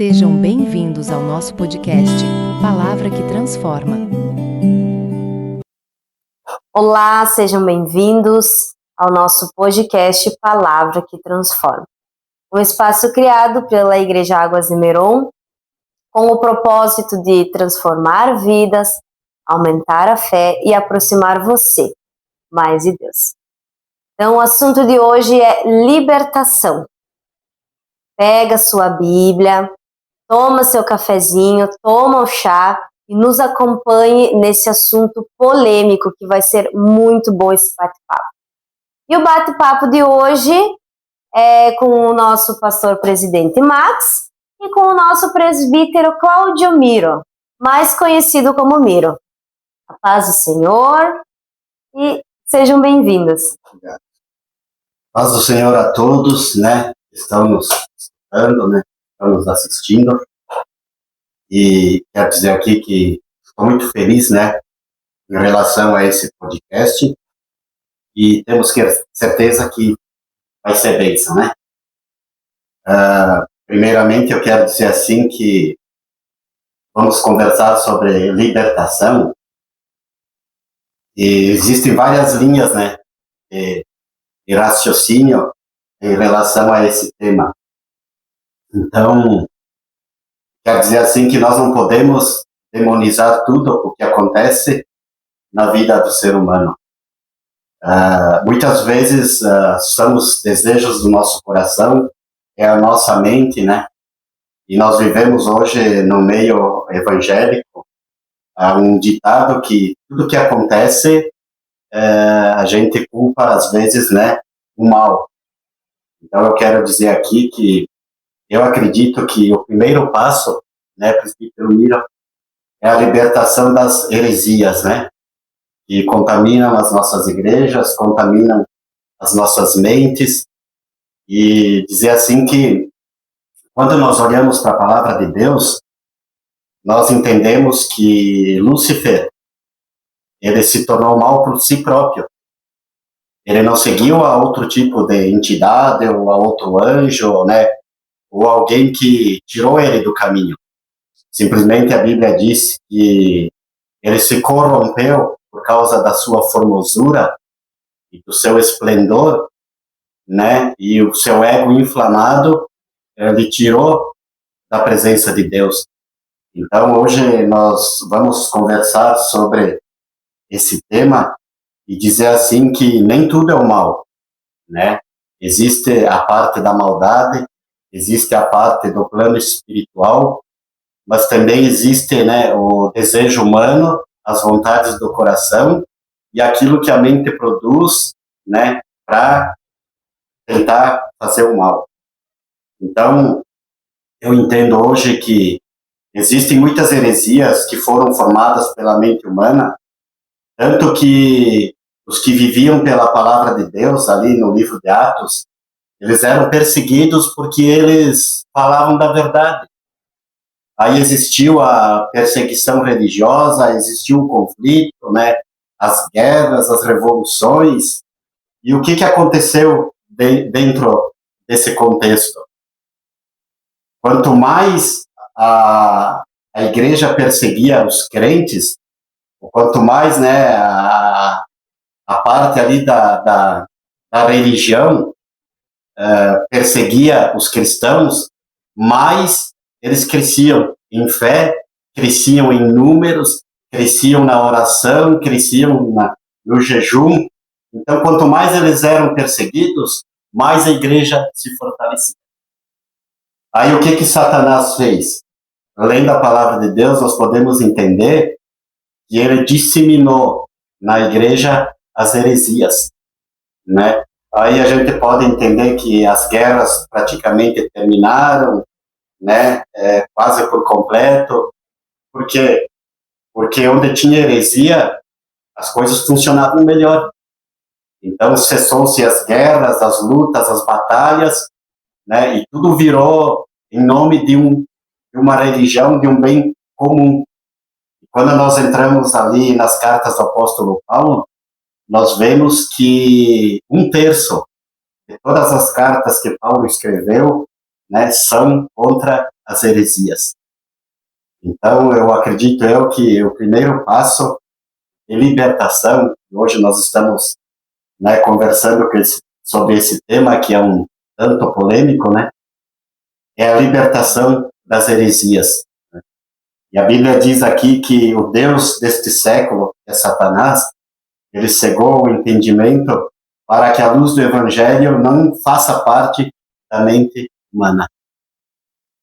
Sejam bem-vindos ao nosso podcast, Palavra que Transforma. Olá, sejam bem-vindos ao nosso podcast Palavra que Transforma. Um espaço criado pela Igreja Águas de Meron, com o propósito de transformar vidas, aumentar a fé e aproximar você mais de Deus. Então, o assunto de hoje é libertação. Pega sua Bíblia, toma seu cafezinho, toma o chá e nos acompanhe nesse assunto polêmico que vai ser muito bom esse bate-papo. E o bate-papo de hoje é com o nosso pastor presidente Max e com o nosso presbítero Cláudio Miro, mais conhecido como Miro. A paz do Senhor e sejam bem-vindos. Paz do Senhor a todos, né? Estão nos escutando, né? Estão nos assistindo. E quero dizer aqui que estou muito feliz, né? Em relação a esse podcast. E temos certeza que vai ser bênção, né? Primeiramente, eu quero dizer assim que vamos conversar sobre libertação. E existem várias linhas, né? De raciocínio em relação a esse tema. Então, quer dizer assim que nós não podemos demonizar tudo o que acontece na vida do ser humano. Muitas vezes são os desejos do nosso coração, é a nossa mente, né? E nós vivemos hoje no meio evangélico um ditado que tudo que acontece a gente culpa às vezes, né, o mal. Então eu quero dizer aqui que eu acredito que o primeiro passo, né, presbítero Miro, é a libertação das heresias, né, que contaminam as nossas igrejas, contaminam as nossas mentes, e dizer assim que quando nós olhamos para a palavra de Deus, nós entendemos que Lúcifer, ele se tornou mal por si próprio. Ele não seguiu a outro tipo de entidade ou a outro anjo, né, ou alguém que tirou ele do caminho. Simplesmente a Bíblia diz que ele se corrompeu por causa da sua formosura e do seu esplendor, né, e o seu ego inflamado, ele tirou da presença de Deus. Então hoje nós vamos conversar sobre esse tema e dizer assim que nem tudo é o mal, né? Existe a parte da maldade, existe a parte do plano espiritual, mas também existe, né, o desejo humano, as vontades do coração e aquilo que a mente produz, né, para tentar fazer o mal. Então, eu entendo hoje que existem muitas heresias que foram formadas pela mente humana, tanto que os que viviam pela palavra de Deus, ali no livro de Atos, eles eram perseguidos porque eles falavam da verdade. Aí existiu a perseguição religiosa, existiu o conflito, né, as guerras, as revoluções. E o que aconteceu dentro desse contexto? Quanto mais a igreja perseguia os crentes, quanto mais, né, a parte ali da religião perseguia os cristãos, mais eles cresciam em fé, cresciam em números, cresciam na oração, cresciam no jejum. Então, quanto mais eles eram perseguidos, mais a igreja se fortalecia. Aí o que Satanás fez? Além da palavra de Deus, nós podemos entender que ele disseminou na igreja as heresias, né? Aí a gente pode entender que as guerras praticamente terminaram, né? Quase por completo. Por quê? Porque onde tinha heresia, as coisas funcionavam melhor. Então cessou-se as guerras, as lutas, as batalhas, né? E tudo virou em nome de uma religião, de um bem comum. Quando nós entramos ali nas cartas do apóstolo Paulo, nós vemos que 1/3 de todas as cartas que Paulo escreveu, né, são contra as heresias. Então, eu acredito que o primeiro passo de libertação, e hoje nós estamos, né, conversando sobre esse tema, que é um tanto polêmico, né, é a libertação das heresias. E a Bíblia diz aqui que o Deus deste século, que é Satanás, ele cegou o entendimento para que a luz do Evangelho não faça parte da mente humana.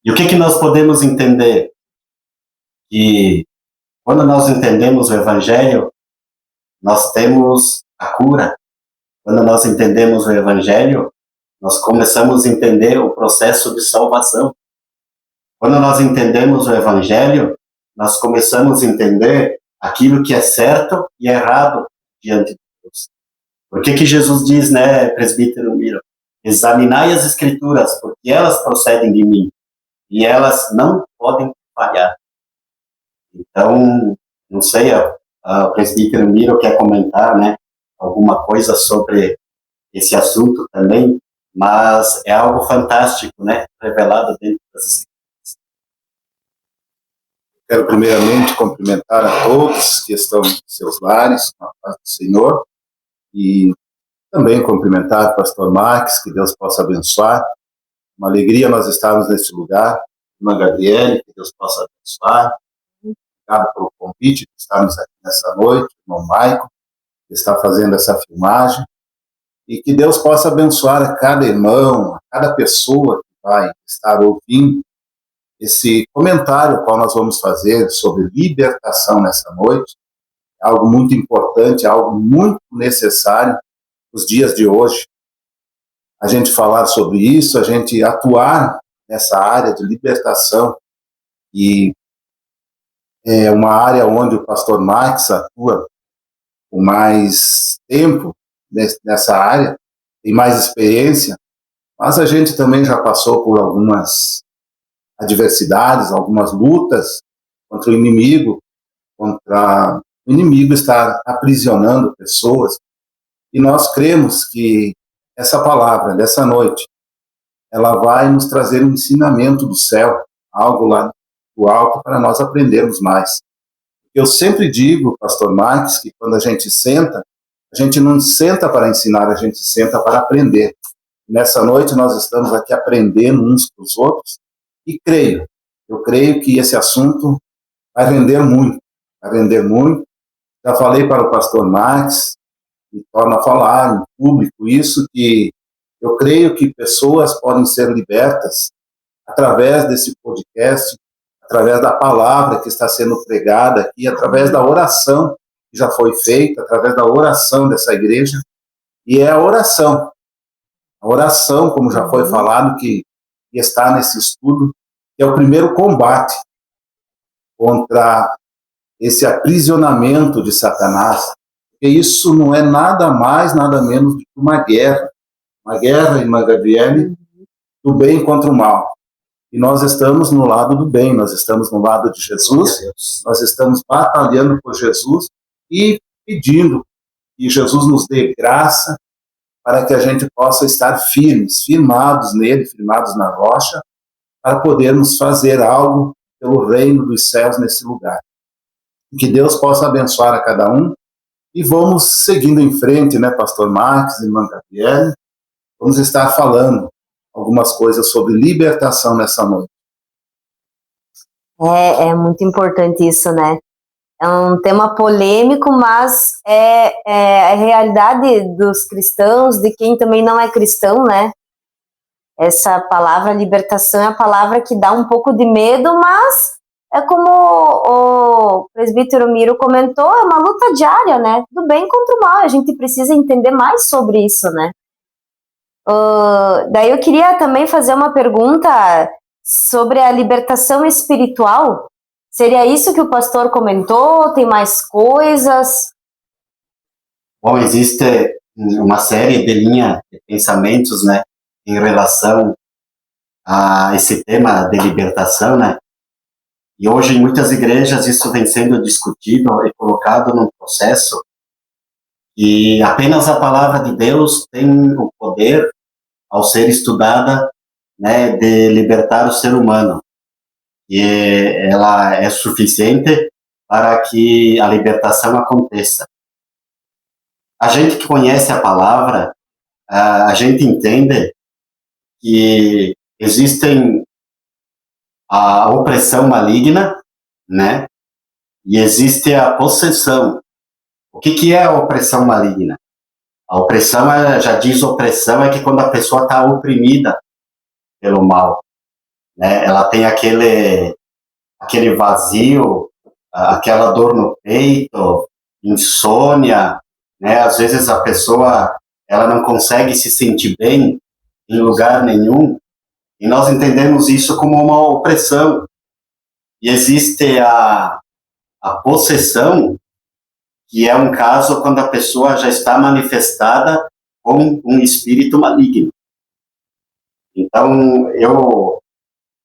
E o que nós podemos entender? Que quando nós entendemos o Evangelho, nós temos a cura. Quando nós entendemos o Evangelho, nós começamos a entender o processo de salvação. Quando nós entendemos o Evangelho, nós começamos a entender aquilo que é certo e errado diante de Deus. Por que Jesus diz, né, presbítero Miro? Examinai as Escrituras, porque elas procedem de mim, e elas não podem falhar. Então, não sei, o presbítero Miro quer comentar, né, alguma coisa sobre esse assunto também, mas é algo fantástico, né, revelado dentro das Escrituras. Quero primeiramente cumprimentar a todos que estão em seus lares, com a paz do Senhor, e também cumprimentar o pastor Max, que Deus possa abençoar. Uma alegria nós estarmos neste lugar. Irmã Gabriele, que Deus possa abençoar. Obrigado pelo convite de estarmos aqui nessa noite. Irmão Maico, que está fazendo essa filmagem. E que Deus possa abençoar a cada irmão, a cada pessoa que vai estar ouvindo esse comentário qual nós vamos fazer sobre libertação nessa noite. É algo muito importante, é algo muito necessário nos dias de hoje. A gente falar sobre isso, a gente atuar nessa área de libertação, e é uma área onde o pastor Max atua com mais tempo nessa área, tem mais experiência, mas a gente também já passou por algumas adversidades, algumas lutas contra o inimigo estar aprisionando pessoas, e nós cremos que essa palavra dessa noite, ela vai nos trazer um ensinamento do céu, algo lá do alto para nós aprendermos mais. Eu sempre digo, pastor Marques, que quando a gente senta, a gente não senta para ensinar, a gente senta para aprender. Nessa noite nós estamos aqui aprendendo uns com os outros, e eu creio que esse assunto vai render muito, Já falei para o pastor Max, e torno a falar em público isso, que eu creio que pessoas podem ser libertas através desse podcast, através da palavra que está sendo pregada aqui, através da oração que já foi feita, através da oração dessa igreja, e é a oração, como já foi falado, que está nesse estudo, que é o primeiro combate contra esse aprisionamento de Satanás, porque isso não é nada mais, nada menos do que uma guerra, irmã Gabriele, do bem contra o mal. E nós estamos no lado do bem, nós estamos no lado de Jesus, nós estamos batalhando por Jesus e pedindo que Jesus nos dê graça para que a gente possa estar firmados nele, firmados na rocha, para podermos fazer algo pelo reino dos céus nesse lugar. Que Deus possa abençoar a cada um, e vamos seguindo em frente, né, pastor Marques, irmã Gabriele, vamos estar falando algumas coisas sobre libertação nessa noite. É muito importante isso, né? É um tema polêmico, mas é a realidade dos cristãos, de quem também não é cristão, né? Essa palavra libertação é a palavra que dá um pouco de medo, mas é como o presbítero Miro comentou, é uma luta diária, né? Do bem contra o mal, a gente precisa entender mais sobre isso, né? Daí eu queria também fazer uma pergunta sobre a libertação espiritual. Seria isso que o pastor comentou? Tem mais coisas? Bom, existe uma série de linhas de pensamentos, né, em relação a esse tema de libertação, né? E hoje em muitas igrejas isso vem sendo discutido e colocado num processo, e apenas a palavra de Deus tem o poder, ao ser estudada, né, de libertar o ser humano. e ela é suficiente para que a libertação aconteça. A gente que conhece a palavra, a gente entende que existem a opressão maligna, né? E existe a possessão. O que é a opressão maligna? A opressão, já diz opressão, é que quando a pessoa está oprimida pelo mal, né? Ela tem aquele vazio, aquela dor no peito, insônia, né? Às vezes a pessoa ela não consegue se sentir bem em lugar nenhum, e nós entendemos isso como uma opressão. E existe a possessão, que é um caso quando a pessoa já está manifestada com um espírito maligno. Então,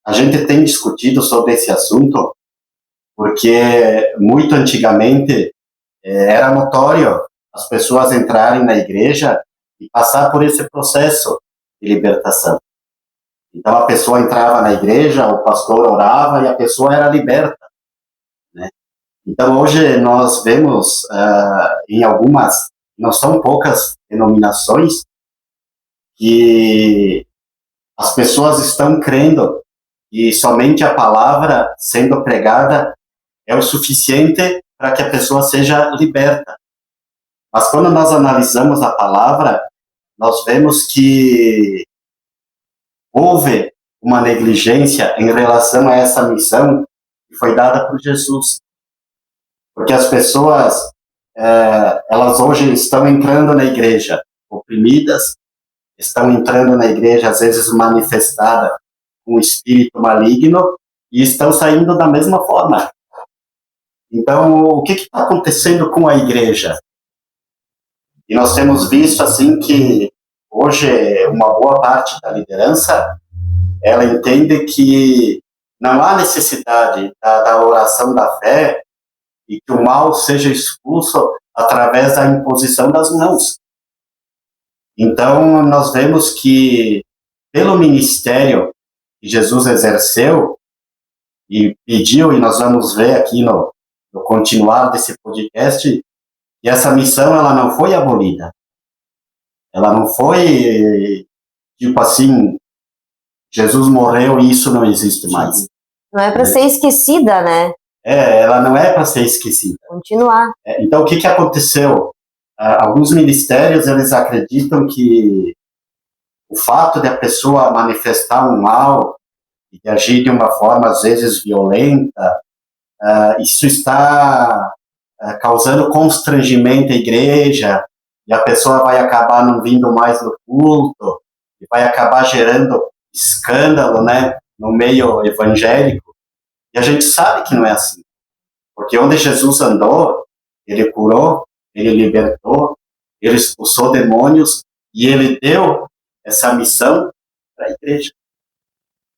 a gente tem discutido sobre esse assunto, porque muito antigamente era notório as pessoas entrarem na igreja e passar por esse processo de libertação. Então a pessoa entrava na igreja, o pastor orava e a pessoa era liberta, né? Então hoje nós vemos em algumas, não são poucas denominações, que as pessoas estão crendo e somente a palavra sendo pregada é o suficiente para que a pessoa seja liberta. Mas quando nós analisamos a palavra, nós vemos que houve uma negligência em relação a essa missão que foi dada por Jesus. Porque as pessoas, elas hoje estão entrando na igreja oprimidas, estão entrando na igreja, às vezes manifestada com um espírito maligno, e estão saindo da mesma forma. Então, o que está acontecendo com a igreja? E nós temos visto, assim, que hoje uma boa parte da liderança, ela entende que não há necessidade da oração da fé e que o mal seja expulso através da imposição das mãos. Então, nós vemos que, pelo ministério que Jesus exerceu e pediu, e nós vamos ver aqui no continuar desse podcast, que essa missão ela não foi abolida. Ela não foi, tipo assim, Jesus morreu e isso não existe mais. Não é para ser esquecida, né? Ela não é para ser esquecida. Continuar. Então, o que aconteceu? Alguns ministérios, eles acreditam que o fato de a pessoa manifestar um mal e de agir de uma forma, às vezes, violenta, isso está causando constrangimento à igreja, e a pessoa vai acabar não vindo mais no culto, e vai acabar gerando escândalo, né, no meio evangélico. E a gente sabe que não é assim. Porque onde Jesus andou, ele curou, ele libertou, ele expulsou demônios, e ele deu essa missão para a igreja.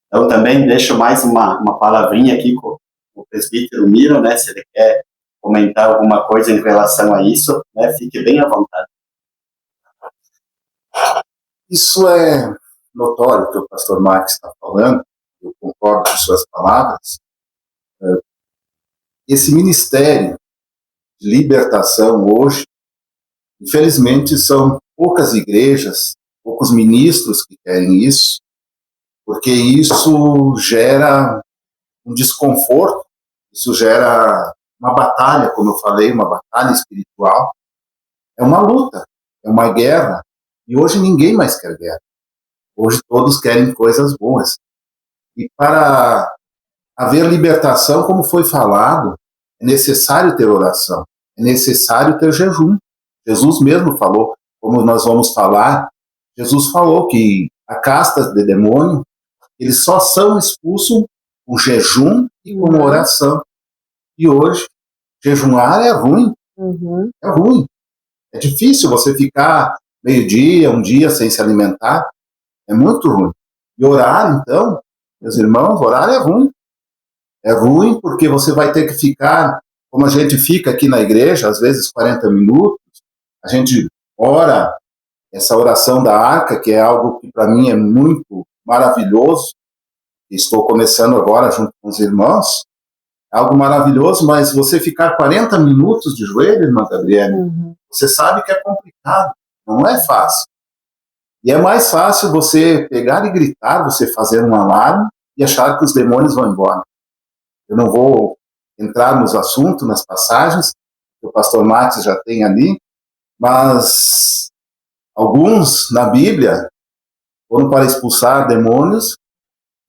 Então também deixo mais uma palavrinha aqui com o presbítero Miro, né, se ele quer comentar alguma coisa em relação a isso, né, fique bem à vontade. Isso é notório que o pastor Max está falando, eu concordo com suas palavras. Esse ministério de libertação hoje, infelizmente, são poucas igrejas, poucos ministros que querem isso, porque isso gera um desconforto, isso gera uma batalha, como eu falei, uma batalha espiritual. É uma luta, é uma guerra, e hoje ninguém mais quer guerra. Hoje todos querem coisas boas. E para haver libertação, como foi falado, é necessário ter oração, é necessário ter jejum. Jesus mesmo falou, como nós vamos falar, Jesus falou que a casta de demônio, eles só são expulsos com jejum e com oração. E hoje, jejuar é ruim. É ruim. É difícil você ficar meio-dia, um dia sem se alimentar. É muito ruim. E orar, então, meus irmãos, orar é ruim. É ruim porque você vai ter que ficar, como a gente fica aqui na igreja, às vezes 40 minutos, a gente ora essa oração da arca, que é algo que para mim é muito maravilhoso, estou começando agora junto com os irmãos, é algo maravilhoso, mas você ficar 40 minutos de joelho, irmã Gabriela, você sabe que é complicado, não é fácil. E é mais fácil você pegar e gritar, você fazer um alarme e achar que os demônios vão embora. Eu não vou entrar nos assuntos, nas passagens, que o pastor Matos já tem ali, mas alguns na Bíblia foram para expulsar demônios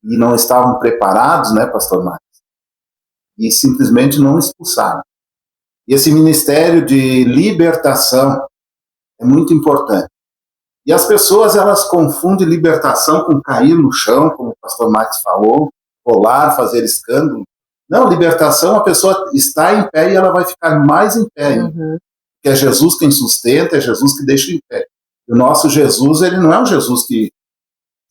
e não estavam preparados, né, pastor Matos? E simplesmente não expulsaram. E esse ministério de libertação é muito importante. E as pessoas, elas confundem libertação com cair no chão, como o pastor Max falou, rolar, fazer escândalo. Não, libertação, a pessoa está em pé e ela vai ficar mais em pé. Que é Jesus quem sustenta, é Jesus que deixa em pé. E o nosso Jesus, ele não é um Jesus que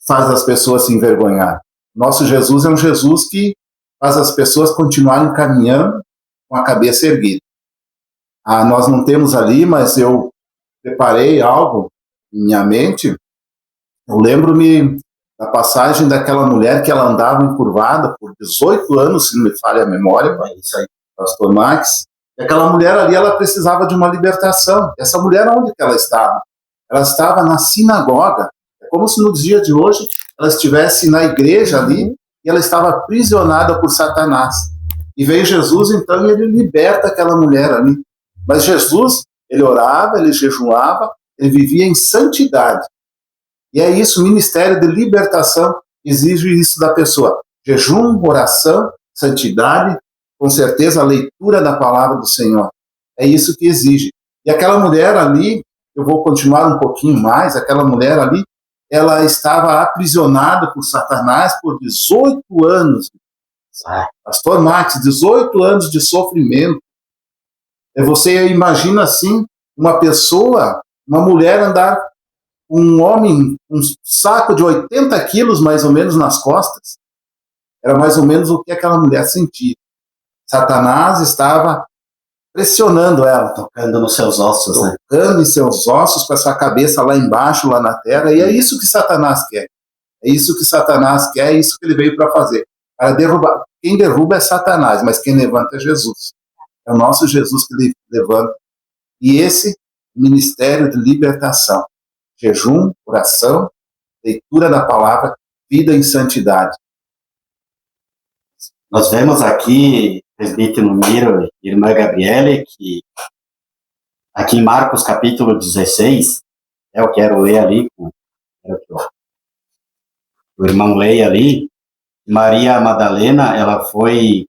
faz as pessoas se envergonhar. Nosso Jesus é um Jesus que faz as pessoas continuarem caminhando com a cabeça erguida. Nós não temos ali, mas eu preparei algo em minha mente. Eu lembro-me da passagem daquela mulher que ela andava encurvada por 18 anos, se não me falha a memória, isso aí, pastor Max. E aquela mulher ali, ela precisava de uma libertação. Essa mulher, onde que ela estava? Ela estava na sinagoga. É como se no dia de hoje ela estivesse na igreja ali e ela estava aprisionada por Satanás. E veio Jesus, então, e ele liberta aquela mulher ali. Mas Jesus, ele orava, ele jejuava, ele vivia em santidade. E é isso, o ministério de libertação exige isso da pessoa. Jejum, oração, santidade, com certeza a leitura da palavra do Senhor. É isso que exige. E aquela mulher ali, eu vou continuar um pouquinho mais, aquela mulher ali, ela estava aprisionada por Satanás por 18 anos. Pastor Max, 18 anos de sofrimento. Você imagina assim, uma pessoa, uma mulher andar com um homem, um saco de 80 quilos mais ou menos nas costas. Era mais ou menos o que aquela mulher sentia. Satanás estava pressionando ela. Tocando nos seus ossos, né? Tocando em seus ossos, com essa cabeça lá embaixo, lá na terra. E é isso que Satanás quer. É isso que Satanás quer, é isso que ele veio para fazer. Para derrubar. Quem derruba é Satanás, mas quem levanta é Jesus. É o nosso Jesus que levanta. E esse ministério de libertação. Jejum, oração, leitura da palavra, vida em santidade. Nós vemos aqui, presbítero Miro e irmã Gabriele, que aqui em Marcos capítulo 16, eu quero ler ali, quero que o irmão leia ali, Maria Madalena, ela foi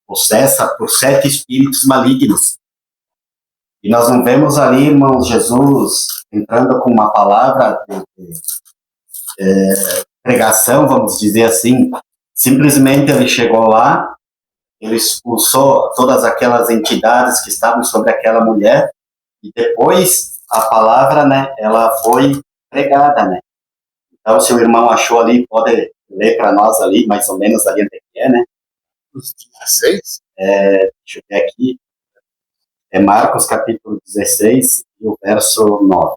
possessa por 7 espíritos malignos. E nós não vemos ali, irmão, Jesus entrando com uma palavra de pregação, vamos dizer assim. Simplesmente ele chegou lá, ele expulsou todas aquelas entidades que estavam sobre aquela mulher, e depois a palavra, né, ela foi pregada, né. Então, se o irmão achou ali, pode ler para nós ali, mais ou menos ali onde é, né. Os 16? Deixa eu ver aqui. É Marcos capítulo 16, e o verso 9.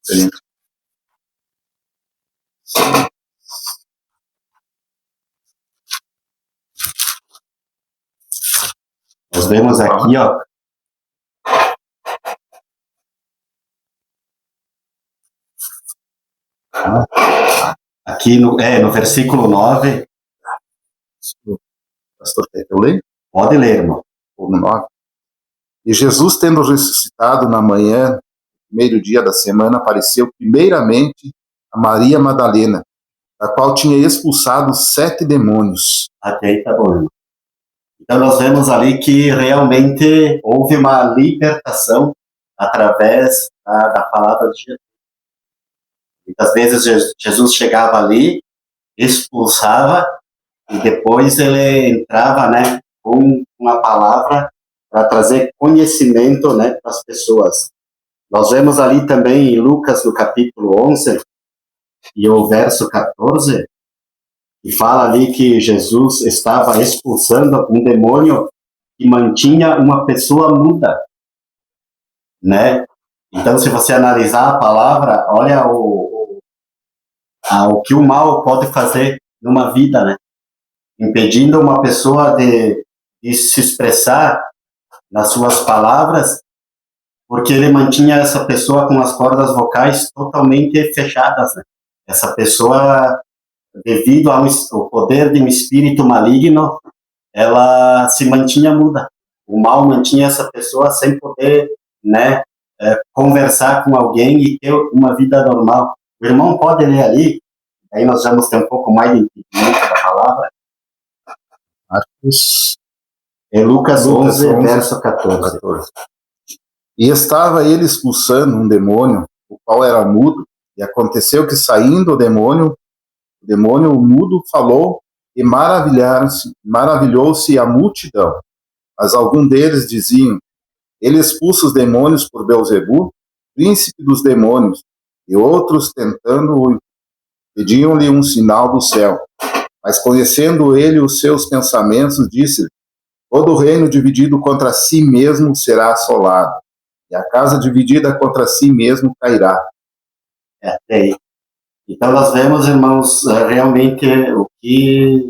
Sim. Nós vemos aqui, ó. Aqui no versículo 9. Pastor, quer que eu leia? Pode ler, irmão. O 9. E Jesus, tendo ressuscitado na manhã, primeiro dia da semana, apareceu primeiramente a Maria Madalena, a qual tinha expulsado 7 demônios. Até aí tá bom, irmão. Então nós vemos ali que realmente houve uma libertação através da palavra de Jesus. Muitas vezes Jesus chegava ali, expulsava, e depois ele entrava, né, com uma palavra para trazer conhecimento, né, para as pessoas. Nós vemos ali também em Lucas, no capítulo 11, e o verso 14, que fala ali que Jesus estava expulsando um demônio que mantinha uma pessoa muda. né? Então, se você analisar a palavra, olha o que o mal pode fazer numa vida, né? Impedindo uma pessoa de se expressar nas suas palavras, porque ele mantinha essa pessoa com as cordas vocais totalmente fechadas, né? Essa pessoa, devido ao poder de um espírito maligno, ela se mantinha muda. O mal mantinha essa pessoa sem poder, né, conversar com alguém e ter uma vida normal. O irmão pode ler ali, aí nós vamos ter um pouco mais de entendimento da palavra. É Lucas 11, verso 14. E estava ele expulsando um demônio, o qual era mudo, e aconteceu que, saindo o demônio mudo falou, e maravilhou-se a multidão. Mas alguns deles diziam: ele expulsa os demônios por Belzebu, príncipe dos demônios. E outros, tentando-o, pediam-lhe um sinal do céu. Mas conhecendo ele os seus pensamentos, disse-lhe: todo reino dividido contra si mesmo será assolado, e a casa dividida contra si mesmo cairá. Então nós vemos, irmãos, realmente o que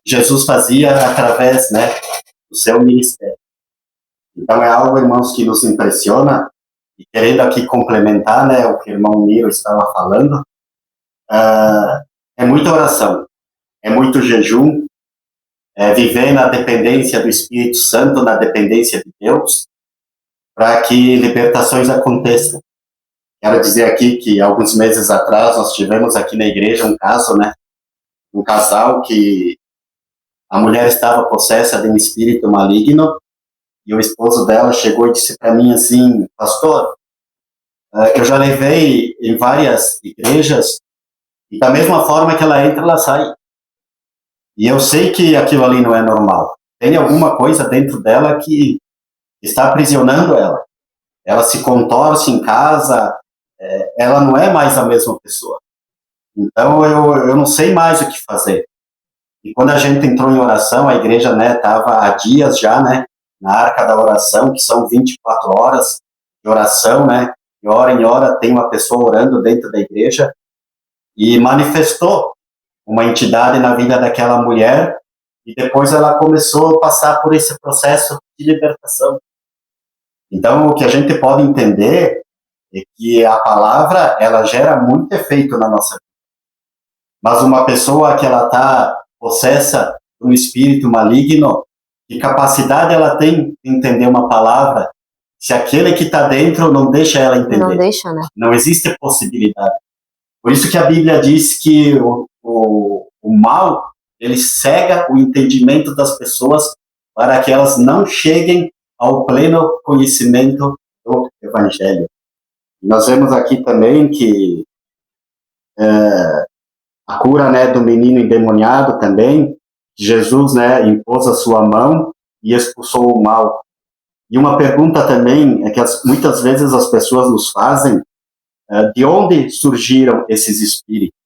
Jesus fazia através, né, do seu ministério. Então é algo, irmãos, que nos impressiona, e querendo aqui complementar, né, o que o irmão Miro estava falando, é muita oração, é muito jejum, é viver na dependência do Espírito Santo, na dependência de Deus, para que libertações aconteçam. Quero dizer aqui que alguns meses atrás nós tivemos aqui na igreja um caso, né, um casal que a mulher estava possessa de um espírito maligno, e o esposo dela chegou e disse para mim assim: pastor, eu já levei em várias igrejas, e da mesma forma que ela entra, ela sai. E eu sei que aquilo ali não é normal. Tem alguma coisa dentro dela que está aprisionando ela. Ela se contorce em casa, ela não é mais a mesma pessoa. Então eu não sei mais o que fazer. E quando a gente entrou em oração, a igreja, né, estava há dias já, né, na arca da oração, que são 24 horas de oração, né, de hora em hora tem uma pessoa orando dentro da igreja, e manifestou uma entidade na vida daquela mulher, e depois ela começou a passar por esse processo de libertação. Então, o que a gente pode entender é que a palavra, ela gera muito efeito na nossa vida. Mas uma pessoa que ela está possessa de um espírito maligno, que capacidade ela tem de entender uma palavra, se aquele que está dentro não deixa ela entender? Não deixa, né? Não existe possibilidade. Por isso que a Bíblia diz que o mal, ele cega o entendimento das pessoas para que elas não cheguem ao pleno conhecimento do Evangelho. Nós vemos aqui também que a cura, né, do menino endemoniado também, Jesus, né, impôs a sua mão e expulsou o mal. E uma pergunta também é que muitas vezes as pessoas nos fazem: de onde surgiram esses espíritos?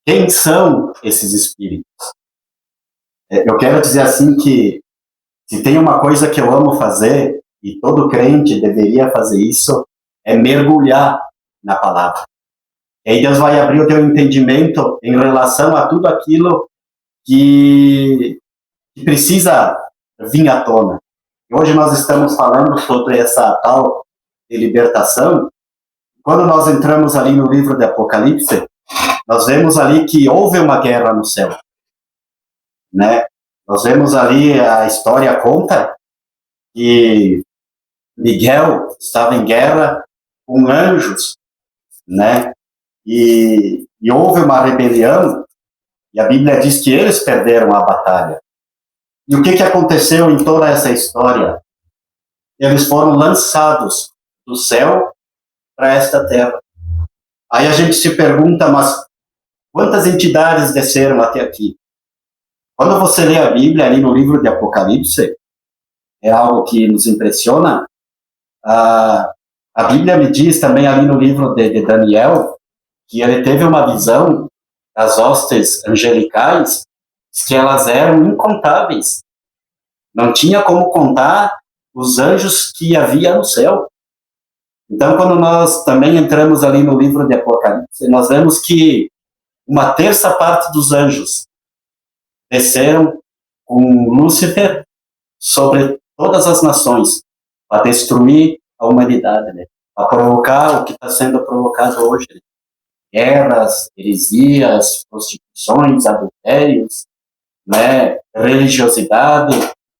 Quem são esses espíritos? Eu quero dizer assim que se tem uma coisa que eu amo fazer, e todo crente deveria fazer isso, é mergulhar na palavra. E aí Deus vai abrir o teu entendimento em relação a tudo aquilo que precisa vir à tona. E hoje nós estamos falando sobre essa tal de libertação. Quando nós entramos ali no livro de Apocalipse, nós vemos ali que houve uma guerra no céu, né? Nós vemos ali, a história conta que Miguel estava em guerra com anjos, né? E houve uma rebelião, e a Bíblia diz que eles perderam a batalha. E o que aconteceu em toda essa história? Eles foram lançados do céu para esta terra. Aí a gente se pergunta, mas quantas entidades desceram até aqui? Quando você lê a Bíblia ali no livro de Apocalipse, é algo que nos impressiona. A Bíblia me diz também ali no livro de Daniel, que ele teve uma visão das hostes angelicais, que elas eram incontáveis. Não tinha como contar os anjos que havia no céu. Então, quando nós também entramos ali no livro de Apocalipse, nós vemos que uma terça parte dos anjos desceram com Lúcifer sobre todas as nações para destruir a humanidade, né? Para provocar o que está sendo provocado hoje, né? Guerras, heresias, prostituições, adultérios, né? Religiosidade.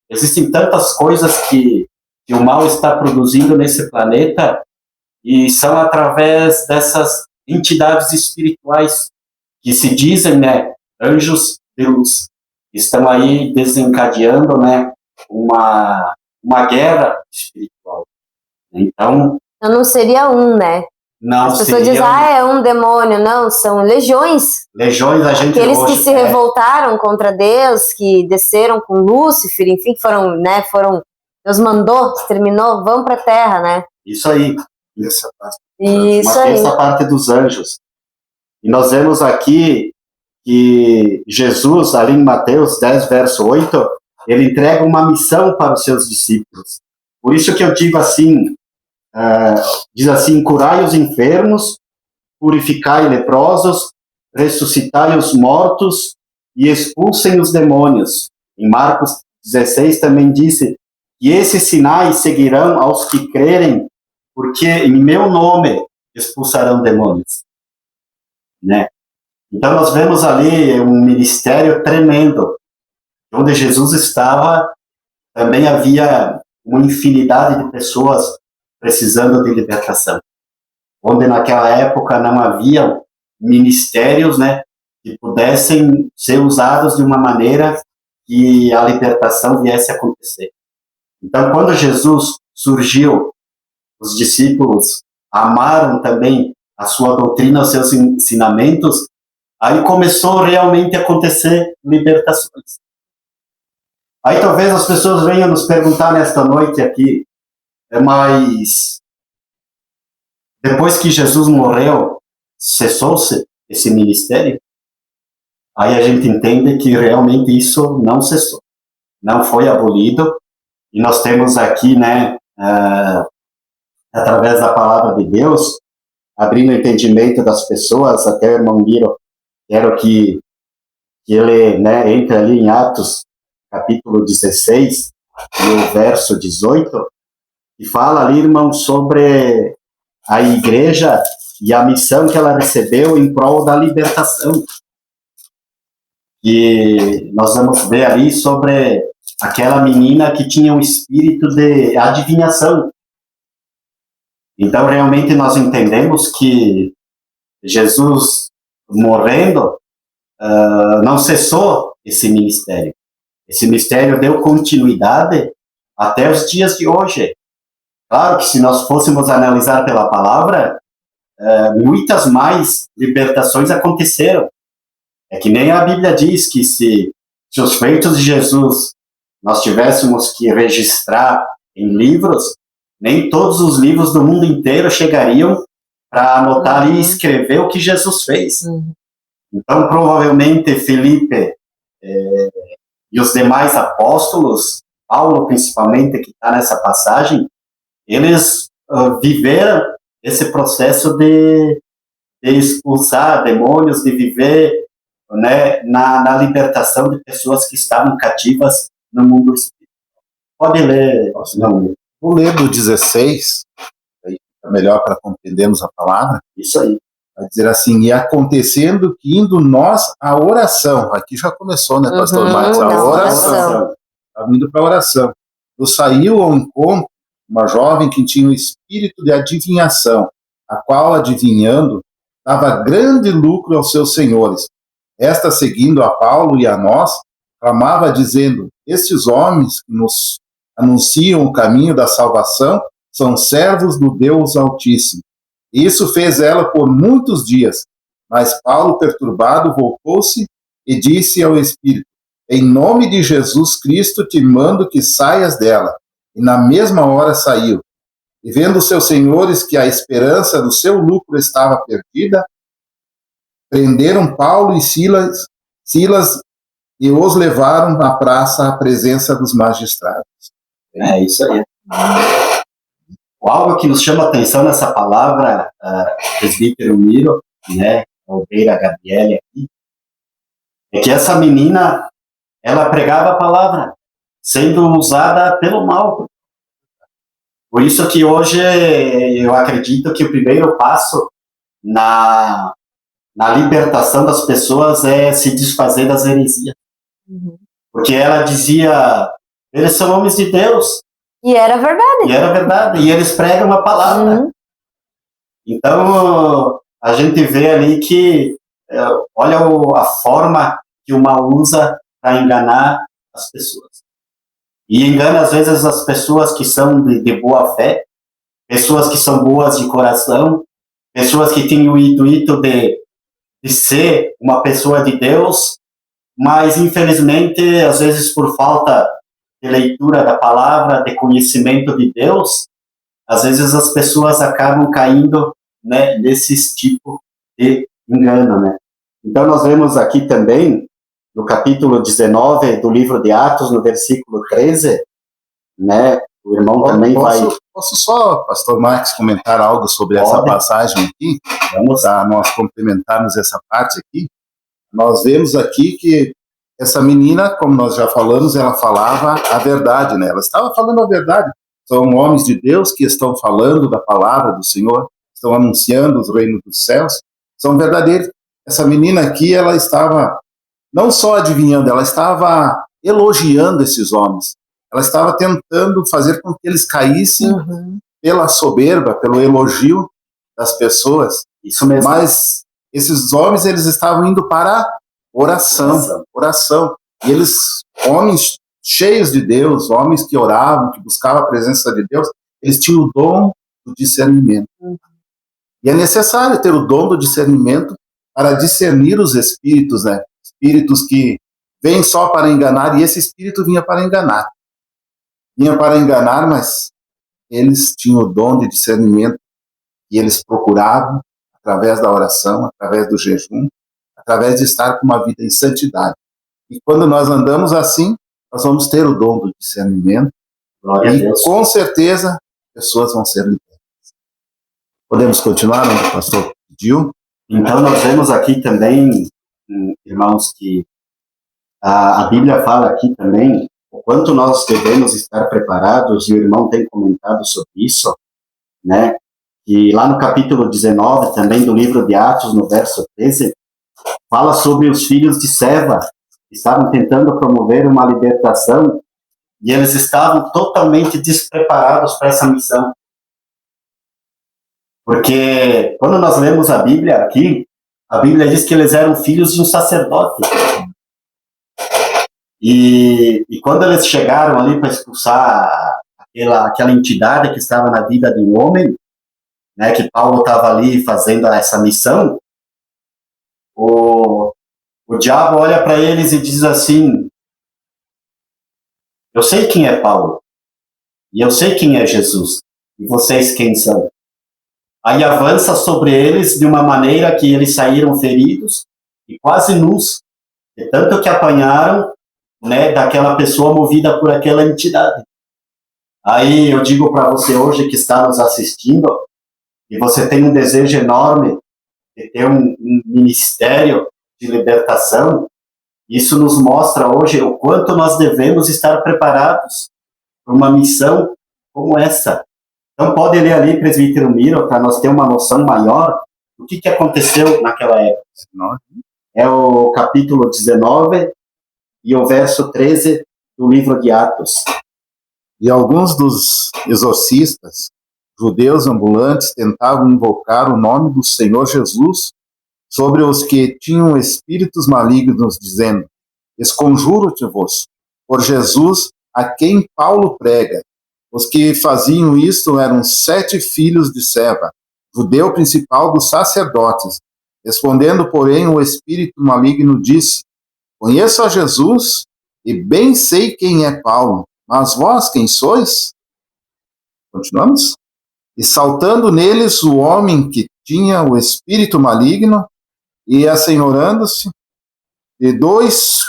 Existem tantas coisas que o mal está produzindo nesse planeta, e são através dessas entidades espirituais que se dizem, né, anjos de luz. Estão aí desencadeando, né, uma guerra espiritual. Então não seria um, né? Não, as pessoas dizem, é um demônio. Não, são legiões. Legiões, a gente aqueles hoje, que se revoltaram contra Deus, que desceram com Lúcifer, enfim, que foram, Deus mandou, exterminou, vão para a terra, né? Isso aí. Isso aí. Essa parte dos anjos. E nós vemos aqui que Jesus, ali em Mateus 10, verso 8, ele entrega uma missão para os seus discípulos. Por isso que eu digo assim, diz assim, curai os enfermos, purificai leprosos, ressuscitai os mortos e expulsem os demônios. Em Marcos 16 também disse que esses sinais seguirão aos que crerem, porque em meu nome expulsarão demônios. Né? Então nós vemos ali um ministério tremendo. Onde Jesus estava, também havia uma infinidade de pessoas precisando de libertação. Onde naquela época não havia ministérios, né, que pudessem ser usados de uma maneira que a libertação viesse a acontecer. Então, quando Jesus surgiu, os discípulos amaram também a sua doutrina, os seus ensinamentos, aí começou realmente a acontecer libertações. Aí talvez as pessoas venham nos perguntar nesta noite aqui, mas depois que Jesus morreu, cessou-se esse ministério? Aí a gente entende que realmente isso não cessou, não foi abolido, e nós temos aqui, né, através da palavra de Deus, abrindo o entendimento das pessoas. Até o irmão Miro, quero que ele, né, entre ali em Atos, capítulo 16, e o verso 18, e fala ali, irmão, sobre a igreja e a missão que ela recebeu em prol da libertação. E nós vamos ver ali sobre aquela menina que tinha um espírito de adivinhação. Então, realmente, nós entendemos que Jesus, morrendo, não cessou esse ministério. Esse ministério deu continuidade até os dias de hoje. Claro que se nós fôssemos analisar pela palavra, muitas mais libertações aconteceram. É que nem a Bíblia diz que se os feitos de Jesus nós tivéssemos que registrar em livros, nem todos os livros do mundo inteiro chegariam para anotar ali e escrever o que Jesus fez. Então, provavelmente, Felipe e os demais apóstolos, Paulo principalmente, que está nessa passagem, eles viveram esse processo de expulsar demônios, de viver, né, na libertação de pessoas que estavam cativas no mundo espiritual. Pode ler, não. Vou ler do 16, aí fica melhor para compreendermos a palavra. Isso aí. Vai dizer assim: e acontecendo que indo nós à oração, aqui já começou, né, pastor Marcos? A oração. Estava indo para a oração. Nos saiu ao encontro uma jovem que tinha um espírito de adivinhação, a qual, adivinhando, dava grande lucro aos seus senhores. Esta, seguindo a Paulo e a nós, clamava dizendo: estes homens que nos anunciam o caminho da salvação são servos do Deus Altíssimo. Isso fez ela por muitos dias, mas Paulo, perturbado, voltou-se e disse ao espírito: em nome de Jesus Cristo te mando que saias dela. E na mesma hora saiu. E vendo seus senhores que a esperança do seu lucro estava perdida, prenderam Paulo e Silas e os levaram à praça à presença dos magistrados. É isso aí. Algo que nos chama a atenção nessa palavra, presbítero Miro, né, a obreira Gabriele aqui, é que essa menina, ela pregava a palavra, sendo usada pelo mal. Por isso que hoje eu acredito que o primeiro passo na libertação das pessoas é se desfazer das heresias. Porque ela dizia, eles são homens de Deus. E era verdade. E era verdade. E eles pregam a palavra. Então, a gente vê ali que, olha a forma que o mal usa para enganar as pessoas. E engana, às vezes, as pessoas que são de boa fé, pessoas que são boas de coração, pessoas que têm o intuito de ser uma pessoa de Deus, mas, infelizmente, às vezes, por falta de leitura da palavra, de conhecimento de Deus, às vezes as pessoas acabam caindo, né, nesses tipos de engano, né? Então, nós vemos aqui também, no capítulo 19 do livro de Atos, no versículo 13, né, o irmão também vai... Posso só, pastor Marcos, comentar algo sobre essa passagem aqui? Vamos lá, nós complementarmos essa parte aqui. Nós vemos aqui que essa menina, como nós já falamos, ela falava a verdade, né? Ela estava falando a verdade. São homens de Deus que estão falando da palavra do Senhor, estão anunciando os reinos dos céus, são verdadeiros. Essa menina aqui, ela estava não só adivinhando, ela estava elogiando esses homens. Ela estava tentando fazer com que eles caíssem pela soberba, pelo elogio das pessoas. Isso mesmo. Mas esses homens, eles estavam indo para oração. E eles, homens cheios de Deus, homens que oravam, que buscavam a presença de Deus, eles tinham o dom do discernimento. E é necessário ter o dom do discernimento para discernir os espíritos, né? Espíritos que vêm só para enganar, e esse espírito vinha para enganar. Vinha para enganar, mas eles tinham o dom de discernimento e eles procuravam, através da oração, através do jejum, através de estar com uma vida em santidade. E quando nós andamos assim, nós vamos ter o dom do discernimento. Glória a Deus. Com certeza, pessoas vão ser libertas. Podemos continuar, onde o pastor pediu? Então, nós vemos aqui também, irmãos, que a Bíblia fala aqui também o quanto nós devemos estar preparados, e o irmão tem comentado sobre isso, né? E lá no capítulo 19, também do livro de Atos, no verso 13, fala sobre os filhos de Seva, que estavam tentando promover uma libertação, e eles estavam totalmente despreparados para essa missão. Porque quando nós lemos a Bíblia aqui, a Bíblia diz que eles eram filhos de um sacerdote. E quando eles chegaram ali para expulsar aquela entidade que estava na vida de um homem, né, que Paulo estava ali fazendo essa missão, o diabo olha para eles e diz assim: eu sei quem é Paulo, e eu sei quem é Jesus, e vocês quem são? Aí avança sobre eles de uma maneira que eles saíram feridos e quase nus, de tanto que apanharam, né, daquela pessoa movida por aquela entidade. Aí eu digo para você hoje que está nos assistindo, e você tem um desejo enorme de ter um ministério de libertação, isso nos mostra hoje o quanto nós devemos estar preparados para uma missão como essa. Então pode ler ali, presbítero Miro, para nós ter uma noção maior do que aconteceu naquela época. É o capítulo 19 e o verso 13 do livro de Atos. E alguns dos exorcistas, judeus ambulantes, tentavam invocar o nome do Senhor Jesus sobre os que tinham espíritos malignos, dizendo: esconjuro-te-vos por Jesus, a quem Paulo prega. Os que faziam isto eram 7 filhos de Seva, judeu principal dos sacerdotes. Respondendo, porém, o espírito maligno disse: conheço a Jesus e bem sei quem é Paulo, mas vós quem sois? Continuamos? E saltando neles o homem que tinha o espírito maligno, e assenhorando-se, de 2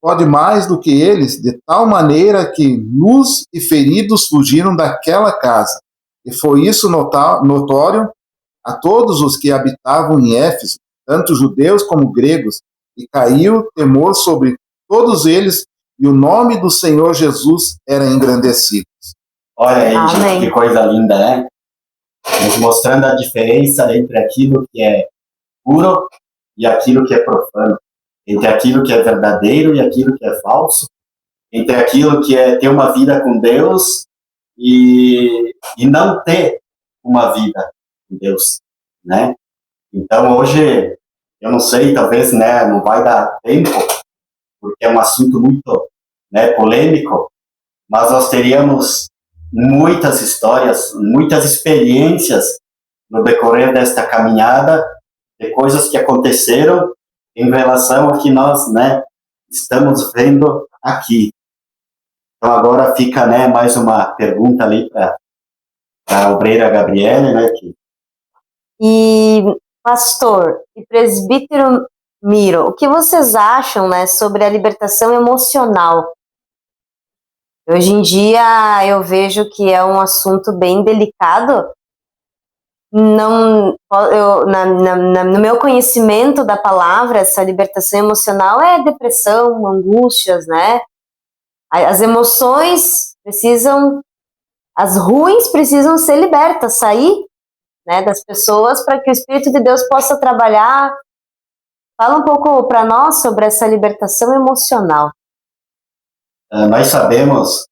pode mais do que eles, de tal maneira que nus e feridos fugiram daquela casa. E foi isso notório a todos os que habitavam em Éfeso, tanto judeus como gregos, e caiu temor sobre todos eles, e o nome do Senhor Jesus era engrandecido. Olha aí, Amém. gente, que coisa linda, né? Nos mostrando a diferença entre aquilo que é puro e aquilo que é profano, entre aquilo que é verdadeiro e aquilo que é falso, entre aquilo que é ter uma vida com Deus e não ter uma vida com Deus, né? Então hoje, eu não sei, talvez, né, não vai dar tempo, porque é um assunto muito, né, polêmico, mas nós teríamos muitas histórias, muitas experiências no decorrer desta caminhada, de coisas que aconteceram em relação ao que nós, né, estamos vendo aqui. Então agora fica, né, mais uma pergunta ali para a obreira Gabriele, né? E pastor e presbítero Miro, o que vocês acham, né, sobre a libertação emocional? Hoje em dia eu vejo que é um assunto bem delicado. Não, no meu conhecimento da palavra, essa libertação emocional é depressão, angústias, né? As emoções precisam, as ruins precisam ser libertas, sair, né, das pessoas para que o Espírito de Deus possa trabalhar. Fala um pouco para nós sobre essa libertação emocional. Nós sabemos,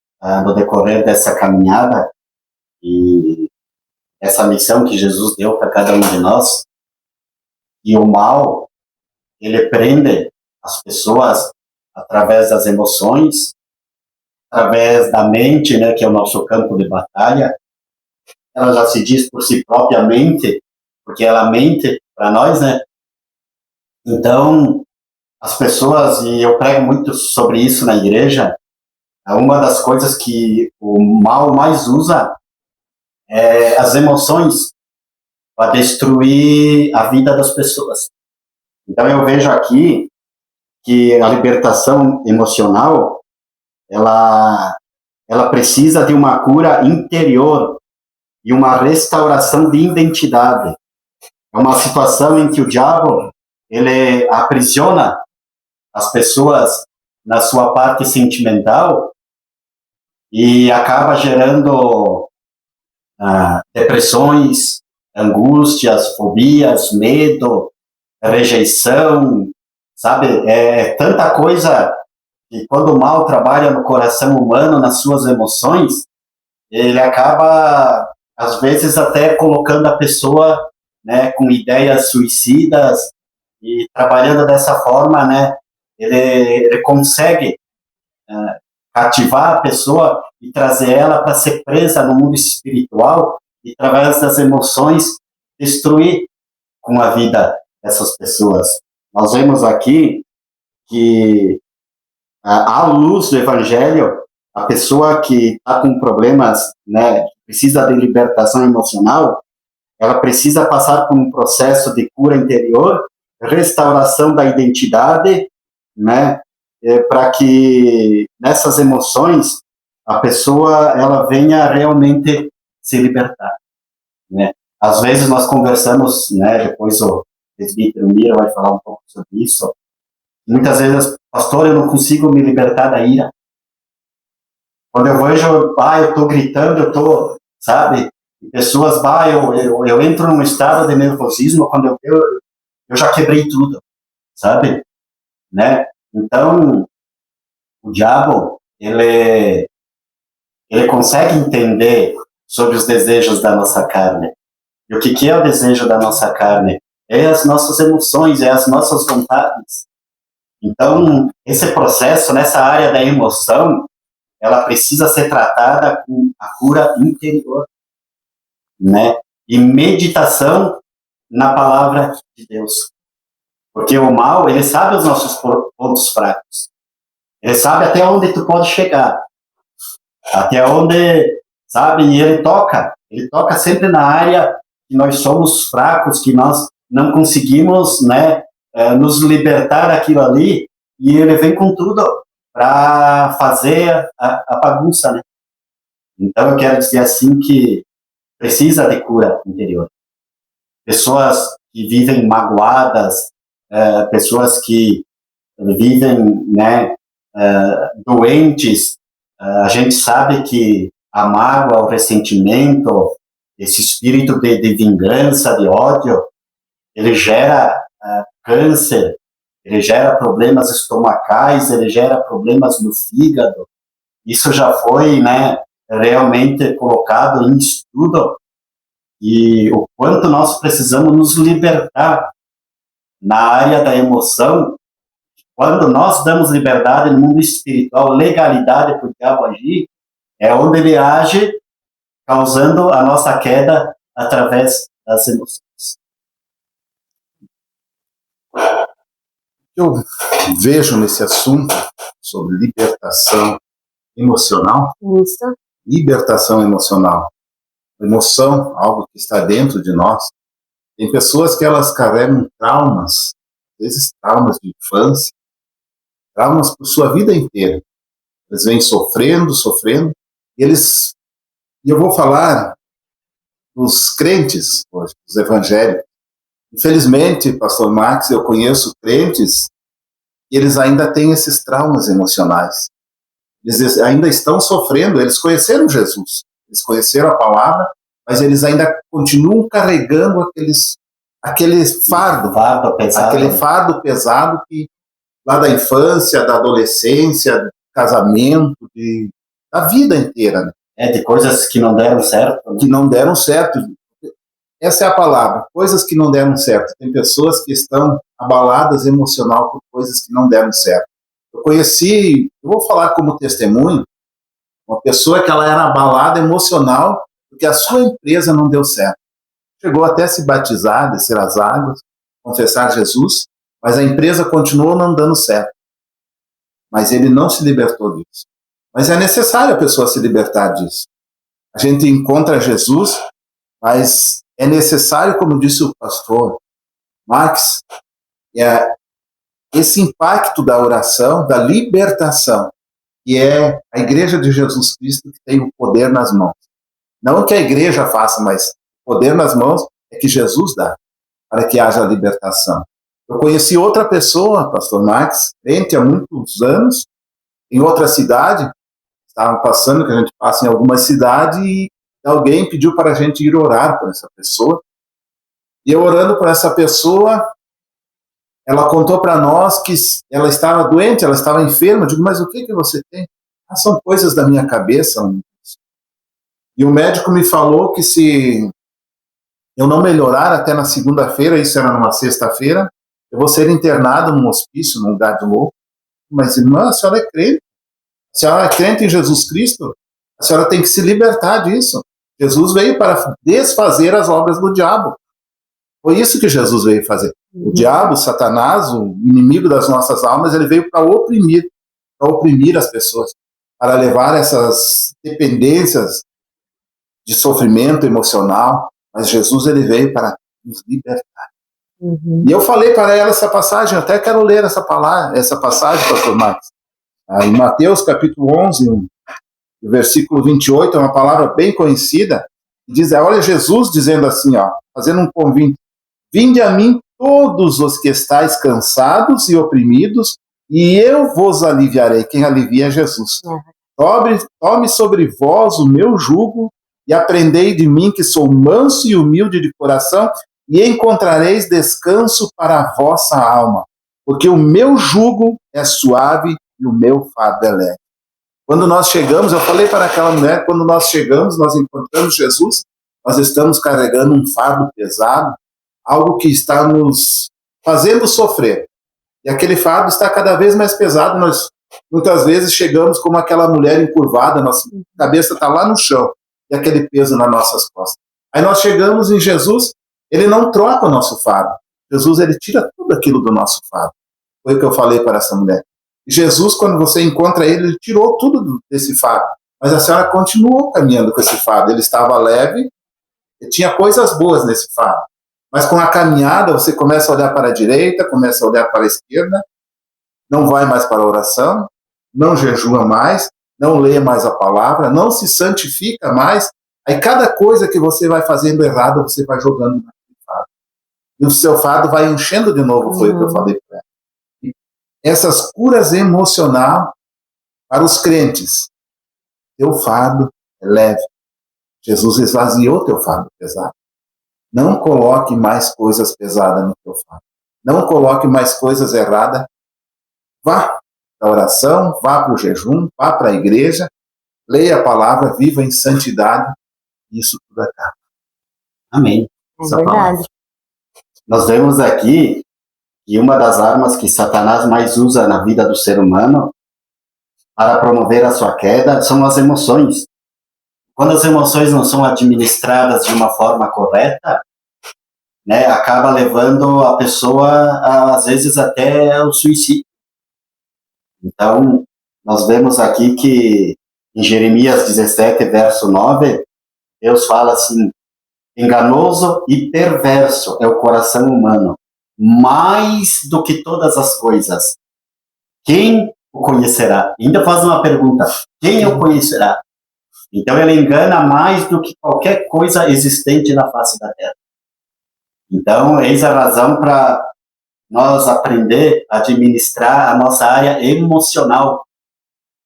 no decorrer dessa caminhada e essa missão que Jesus deu para cada um de nós, e o mal, ele prende as pessoas através das emoções, através da mente, né, que é o nosso campo de batalha. Ela já se diz por si própria mente, porque ela mente para nós, né? Então, as pessoas, e eu prego muito sobre isso na igreja, uma das coisas que o mal mais usa é as emoções para destruir a vida das pessoas. Então, eu vejo aqui que a libertação emocional, ela precisa de uma cura interior e uma restauração de identidade. É uma situação em que o diabo, ele aprisiona as pessoas na sua parte sentimental e acaba gerando depressões, angústias, fobias, medo, rejeição, sabe? É tanta coisa que quando o mal trabalha no coração humano, nas suas emoções, ele acaba, às vezes, até colocando a pessoa, né, com ideias suicidas, e trabalhando dessa forma, né, ele consegue cativar a pessoa e trazer ela para ser presa no mundo espiritual e, através das emoções, destruir com a vida dessas pessoas. Nós vemos aqui que, à luz do Evangelho, a pessoa que está com problemas, né, precisa de libertação emocional, ela precisa passar por um processo de cura interior, restauração da identidade, né, para que nessas emoções a pessoa ela venha realmente se libertar, né? Às vezes nós conversamos, né, depois o presbítero Mira vai falar um pouco sobre isso. Muitas vezes, pastor, eu não consigo me libertar da ira. Quando eu vejo, eu estou gritando, eu estou, sabe? Pessoas, eu entro num estado de nervosismo, quando eu já quebrei tudo, sabe? Né? Então, o diabo, ele consegue entender sobre os desejos da nossa carne. E o que é o desejo da nossa carne? É as nossas emoções, é as nossas vontades. Então, esse processo, nessa área da emoção, ela precisa ser tratada com a cura interior, né? E meditação na palavra de Deus. Porque o mal, ele sabe os nossos pontos fracos. Ele sabe até onde tu pode chegar. Até onde, sabe, e ele toca sempre na área que nós somos fracos, que nós não conseguimos, né, nos libertar daquilo ali, e ele vem com tudo para fazer a bagunça, né? Então eu quero dizer assim que precisa de cura interior. Pessoas que vivem magoadas, pessoas que vivem, né, doentes. A gente sabe que a mágoa, o ressentimento, esse espírito de vingança, de ódio, ele gera câncer, ele gera problemas estomacais, ele gera problemas no fígado. Isso já foi, né, realmente colocado em estudo, e o quanto nós precisamos nos libertar na área da emoção. Quando nós damos liberdade no mundo espiritual, legalidade para o diabo agir, é onde ele age, causando a nossa queda através das emoções. Eu vejo nesse assunto sobre libertação emocional. Isso. Libertação emocional. Emoção, algo que está dentro de nós. Tem pessoas que elas carregam traumas, às vezes traumas de infância, traumas por sua vida inteira. Eles vêm sofrendo, e eu vou falar dos crentes hoje, dos evangélicos. Infelizmente, pastor Max, eu conheço crentes e eles ainda têm esses traumas emocionais. Eles ainda estão sofrendo, eles conheceram Jesus, eles conheceram a palavra, mas eles ainda continuam carregando aquele fardo pesado que lá da infância, da adolescência, do casamento, da vida inteira, né? De coisas que não deram certo. Que não deram certo. Essa é a palavra, coisas que não deram certo. Tem pessoas que estão abaladas emocional por coisas que não deram certo. Eu vou falar como testemunho, uma pessoa que ela era abalada emocional porque a sua empresa não deu certo. Chegou até a se batizar, descer as águas, confessar Jesus, mas a empresa continuou não dando certo. Mas ele não se libertou disso. Mas é necessário a pessoa se libertar disso. A gente encontra Jesus, mas é necessário, como disse o pastor Max, esse impacto da oração, da libertação, que é a Igreja de Jesus Cristo que tem o poder nas mãos. Não que a igreja faça, mas o poder nas mãos é que Jesus dá, para que haja libertação. Eu conheci outra pessoa, pastor Max, crente há muitos anos, em outra cidade, estavam passando, que a gente passa em alguma cidade, e alguém pediu para a gente ir orar por essa pessoa. E eu orando por essa pessoa, ela contou para nós que ela estava doente, ela estava enferma. Eu digo, mas o que você tem? São coisas da minha cabeça. E o médico me falou que se eu não melhorar até na segunda-feira, isso era numa sexta-feira, eu vou ser internado num hospício, num lugar de louco. Mas, irmã, a senhora é crente. A senhora é crente em Jesus Cristo? A senhora tem que se libertar disso. Jesus veio para desfazer as obras do diabo. Foi isso que Jesus veio fazer. O diabo, Satanás, o inimigo das nossas almas, ele veio para oprimir as pessoas, para levar essas dependências de sofrimento emocional. Mas Jesus, ele veio para nos libertar. E eu falei para ela essa passagem, eu até quero ler essa passagem, pastor Max. Em Mateus capítulo 11, versículo 28, é uma palavra bem conhecida, e diz, olha Jesus dizendo assim, fazendo um convite: vinde a mim todos os que estáis cansados e oprimidos, e eu vos aliviarei. Quem alivia é Jesus. Tome sobre vós o meu jugo e aprendei de mim, que sou manso e humilde de coração, e encontrareis descanso para a vossa alma, porque o meu jugo é suave e o meu fardo é leve. Quando nós chegamos, eu falei para aquela mulher, quando nós chegamos, nós encontramos Jesus, nós estamos carregando um fardo pesado, algo que está nos fazendo sofrer. E aquele fardo está cada vez mais pesado. Nós, muitas vezes, chegamos como aquela mulher encurvada, nossa cabeça está lá no chão, e aquele peso nas nossas costas. Aí nós chegamos em Jesus, ele não troca o nosso fardo. Jesus, ele tira tudo aquilo do nosso fardo. Foi o que eu falei para essa mulher. E Jesus, quando você encontra ele tirou tudo desse fardo. Mas a senhora continuou caminhando com esse fardo. Ele estava leve, e tinha coisas boas nesse fardo. Mas com a caminhada, você começa a olhar para a direita, começa a olhar para a esquerda, não vai mais para a oração, não jejua mais, não lê mais a palavra, não se santifica mais. Aí cada coisa que você vai fazendo errado, você vai jogando naquele fardo. E o seu fardo vai enchendo de novo, foi o que eu falei para ela. Essas curas emocionais para os crentes. Teu fardo é leve. Jesus esvaziou teu fardo pesado. Não coloque mais coisas pesadas no teu fardo. Não coloque mais coisas erradas. Vá para a oração, vá para o jejum, vá para a igreja, leia a palavra, viva em santidade, e isso tudo acaba. Amém. É verdade. Nós vemos aqui que uma das armas que Satanás mais usa na vida do ser humano para promover a sua queda são as emoções. Quando as emoções não são administradas de uma forma correta, né, acaba levando a pessoa, às vezes, até ao suicídio. Então, nós vemos aqui que em Jeremias 17, verso 9, Deus fala assim: enganoso e perverso é o coração humano, mais do que todas as coisas. Quem o conhecerá? Ainda faz uma pergunta: quem o conhecerá? Então ele engana mais do que qualquer coisa existente na face da terra. Então, eis a razão para nós aprender a administrar a nossa área emocional,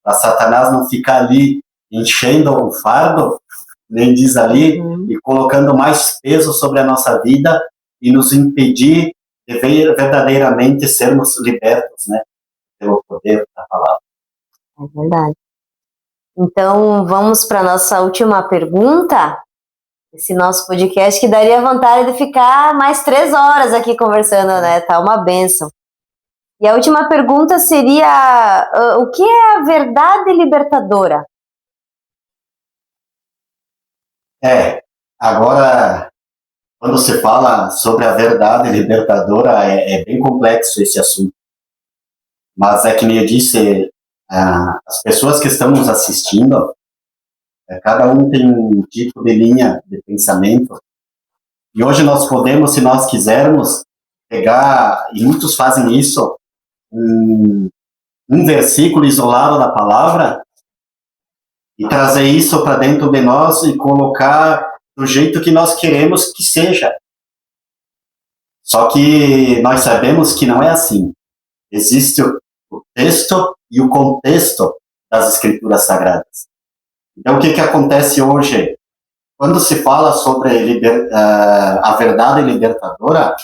para Satanás não ficar ali enchendo o fardo, nem diz ali, e colocando mais peso sobre a nossa vida e nos impedir de verdadeiramente sermos libertos, né, pelo poder da palavra. É verdade. Então, vamos para a nossa última pergunta. Esse nosso podcast que daria vontade de ficar mais 3 horas aqui conversando, né? Tá uma bênção. E a última pergunta seria: o que é a verdade libertadora? Agora, quando se fala sobre a verdade libertadora, é bem complexo esse assunto. Mas é que nem eu disse, as pessoas que estão nos assistindo, cada um tem um tipo de linha de pensamento. E hoje nós podemos, se nós quisermos, pegar, e muitos fazem isso, um versículo isolado da palavra e trazer isso para dentro de nós e colocar do jeito que nós queremos que seja. Só que nós sabemos que não é assim. Existe o texto e o contexto das Escrituras Sagradas. Então, o que acontece hoje? Quando se fala sobre a verdade libertadora,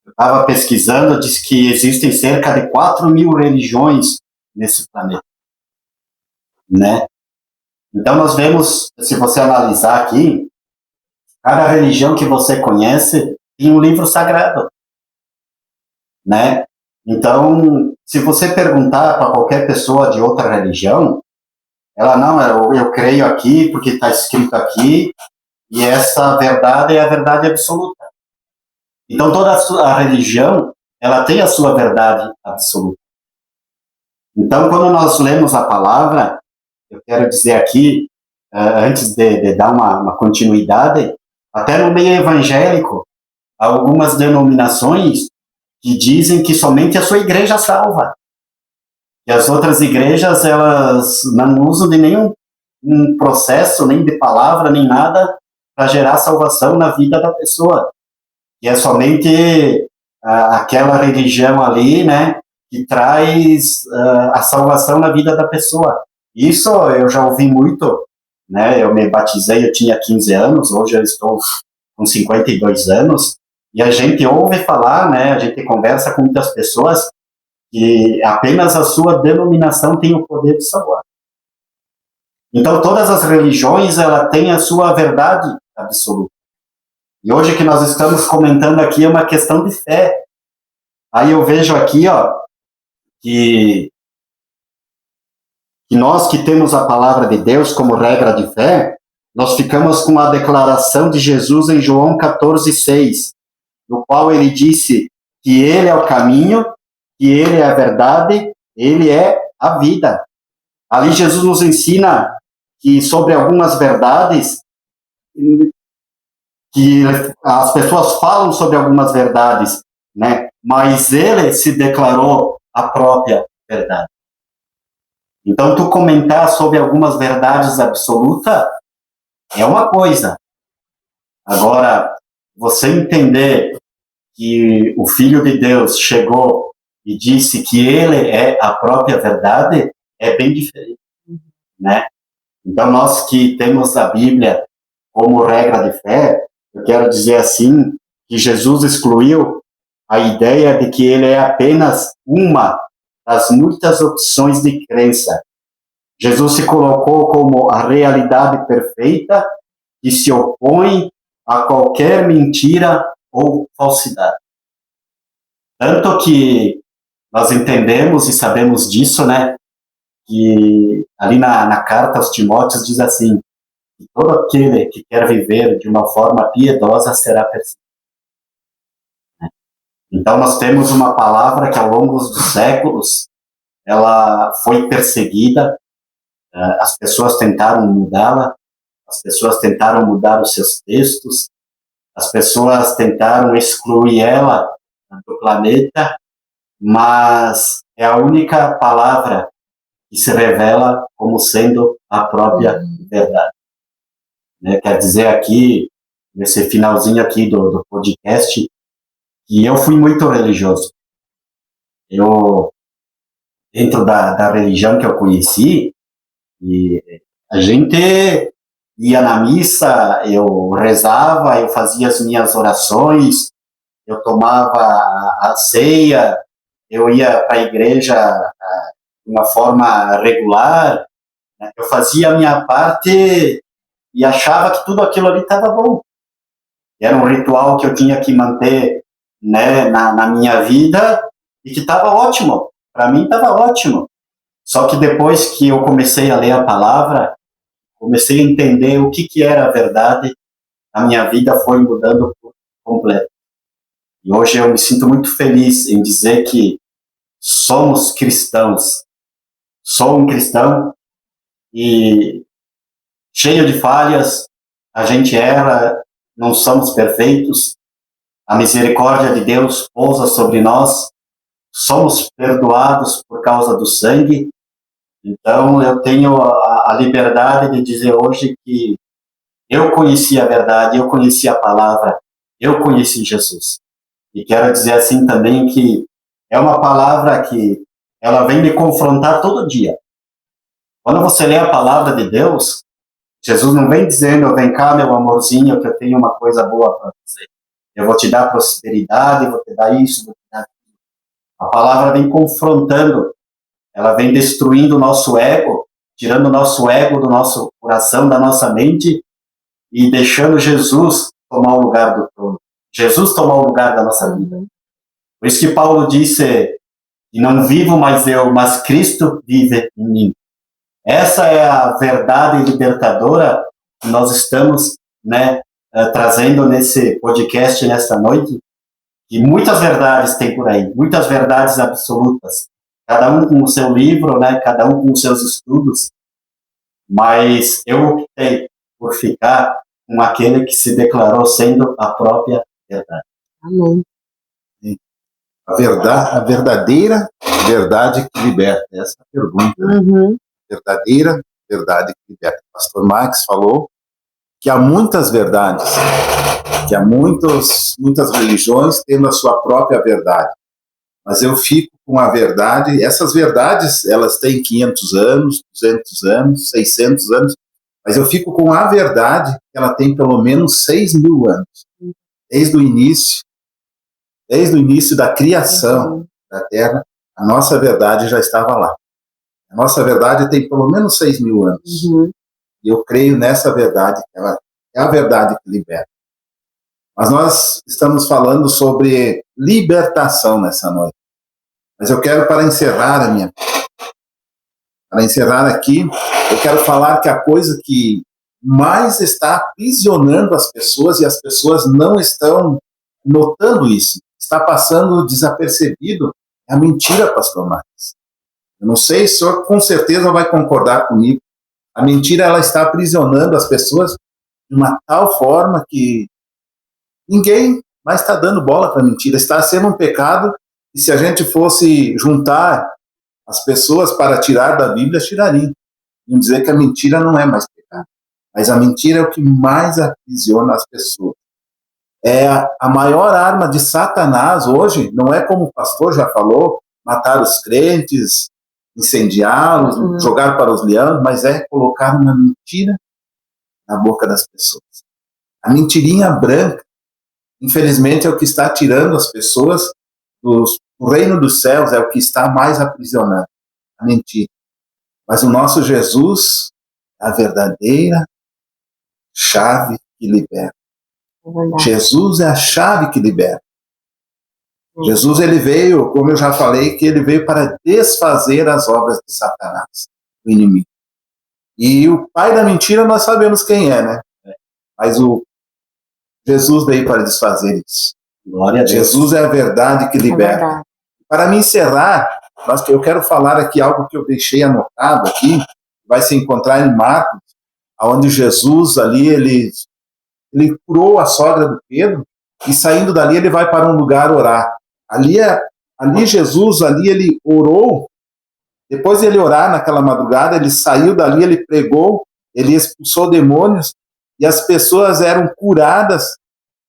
eu estava pesquisando, diz que existem cerca de 4.000 religiões nesse planeta, né? Então, nós vemos, se você analisar aqui, cada religião que você conhece tem um livro sagrado, né? Então, se você perguntar para qualquer pessoa de outra religião, ela não, eu creio aqui porque está escrito aqui, e essa verdade é a verdade absoluta. Então, toda a religião, ela tem a sua verdade absoluta. Então, quando nós lemos a palavra, eu quero dizer aqui, antes de dar uma continuidade, até no meio evangélico, há algumas denominações que dizem que somente a sua igreja salva. E as outras igrejas, elas não usam de nenhum processo, nem de palavra, nem nada, para gerar salvação na vida da pessoa. E é somente aquela religião ali, né, que traz a salvação na vida da pessoa. Isso eu já ouvi muito, né, eu me batizei, eu tinha 15 anos, hoje eu estou com 52 anos, e a gente ouve falar, né, a gente conversa com muitas pessoas que apenas a sua denominação tem o poder de salvar. Então, todas as religiões, ela tem a sua verdade absoluta. E hoje que nós estamos comentando aqui é uma questão de fé. Aí eu vejo aqui, ó, que nós que temos a palavra de Deus como regra de fé, nós ficamos com a declaração de Jesus em João 14:6, no qual ele disse que ele é o caminho, que ele é a verdade, ele é a vida. Ali Jesus nos ensina que sobre algumas verdades, que as pessoas falam sobre algumas verdades, né? Mas ele se declarou a própria verdade. Então, tu comentar sobre algumas verdades absolutas é uma coisa. Agora, você entender que o Filho de Deus chegou e disse que ele é a própria verdade, é bem diferente, né? Então, nós que temos a Bíblia como regra de fé, eu quero dizer assim, que Jesus excluiu a ideia de que ele é apenas uma das muitas opções de crença. Jesus se colocou como a realidade perfeita que se opõe a qualquer mentira ou falsidade. Tanto que nós entendemos e sabemos disso, né? Que ali na carta aos Timóteos diz assim, que todo aquele que quer viver de uma forma piedosa será perseguido. Então nós temos uma palavra que ao longo dos séculos ela foi perseguida, as pessoas tentaram mudá-la, as pessoas tentaram mudar os seus textos, as pessoas tentaram excluir ela do planeta, mas é a única palavra que se revela como sendo a própria verdade. Né? Quer dizer aqui, nesse finalzinho aqui do podcast, que eu fui muito religioso. Eu, dentro da religião que eu conheci, e a gente ia na missa, eu rezava, eu fazia as minhas orações, eu tomava a ceia, eu ia para a igreja de uma forma regular, né? Eu fazia a minha parte e achava que tudo aquilo ali estava bom. Era um ritual que eu tinha que manter, né, na minha vida e que estava ótimo. Para mim estava ótimo. Só que depois que eu comecei a ler a palavra, comecei a entender o que era a verdade, a minha vida foi mudando por completo. E hoje eu me sinto muito feliz em dizer que somos cristãos. Sou um cristão e cheio de falhas, a gente erra, não somos perfeitos, a misericórdia de Deus pousa sobre nós, somos perdoados por causa do sangue. Então eu tenho a liberdade de dizer hoje que eu conheci a verdade, eu conheci a palavra, eu conheci Jesus. E quero dizer assim também que é uma palavra que ela vem me confrontar todo dia. Quando você lê a palavra de Deus, Jesus não vem dizendo, vem cá, meu amorzinho, que eu tenho uma coisa boa para você. Eu vou te dar prosperidade, vou te dar isso, vou te dar aquilo. A palavra vem confrontando, ela vem destruindo o nosso ego, tirando o nosso ego do nosso coração, da nossa mente, e deixando Jesus tomar o lugar do trono. Jesus tomar o lugar da nossa vida. Por isso que Paulo disse, que não vivo mais eu, mas Cristo vive em mim. Essa é a verdade libertadora que nós estamos, né, trazendo nesse podcast, nesta noite, e muitas verdades tem por aí, muitas verdades absolutas, cada um com o seu livro, né, cada um com os seus estudos, mas eu optei por ficar com aquele que se declarou sendo a própria verdade. Amém. A verdadeira verdade que liberta. Essa é a pergunta. Né? Verdadeira verdade que liberta. O pastor Max falou que há muitas verdades, que há muitas religiões tendo a sua própria verdade. Mas eu fico com a verdade, essas verdades, elas têm 500 anos, 200 anos, 600 anos, mas eu fico com a verdade que ela tem pelo menos 6.000 anos. Desde o início da criação da Terra, a nossa verdade já estava lá. A nossa verdade tem pelo menos 6.000 anos. E eu creio nessa verdade, que ela é a verdade que liberta. Mas nós estamos falando sobre libertação nessa noite. Mas eu quero, para encerrar aqui, eu quero falar que a coisa que mais está aprisionando as pessoas, e as pessoas não estão notando isso, está passando desapercebido, é a mentira, pastor Marcos. Eu não sei, o senhor com certeza vai concordar comigo. A mentira, ela está aprisionando as pessoas de uma tal forma que ninguém mais está dando bola para a mentira. Está sendo um pecado, e se a gente fosse juntar as pessoas para tirar da Bíblia, tirariam. Iam dizer que a mentira não é mais pecado. Mas a mentira é o que mais aprisiona as pessoas. É a maior arma de Satanás hoje, não é como o pastor já falou, matar os crentes, incendiá-los, jogar para os leões, mas é colocar uma mentira na boca das pessoas. A mentirinha branca, infelizmente, é o que está tirando as pessoas do reino dos céus, é o que está mais aprisionando, a mentira. Mas o nosso Jesus é a verdadeira chave que liberta. Jesus é a chave que liberta. Jesus, ele veio, como eu já falei, que ele veio para desfazer as obras de Satanás, o inimigo. E o pai da mentira nós sabemos quem é, né? Mas o Jesus veio para desfazer isso. Glória a Deus. Jesus é a verdade que liberta. Verdade. Para me encerrar, eu quero falar aqui algo que eu deixei anotado aqui, vai se encontrar em Marcos, onde Jesus ali, ele curou a sogra do Pedro, e saindo dali ele vai para um lugar orar. Ali Jesus, ali ele orou, depois de ele orar naquela madrugada, ele saiu dali, ele pregou, ele expulsou demônios, e as pessoas eram curadas.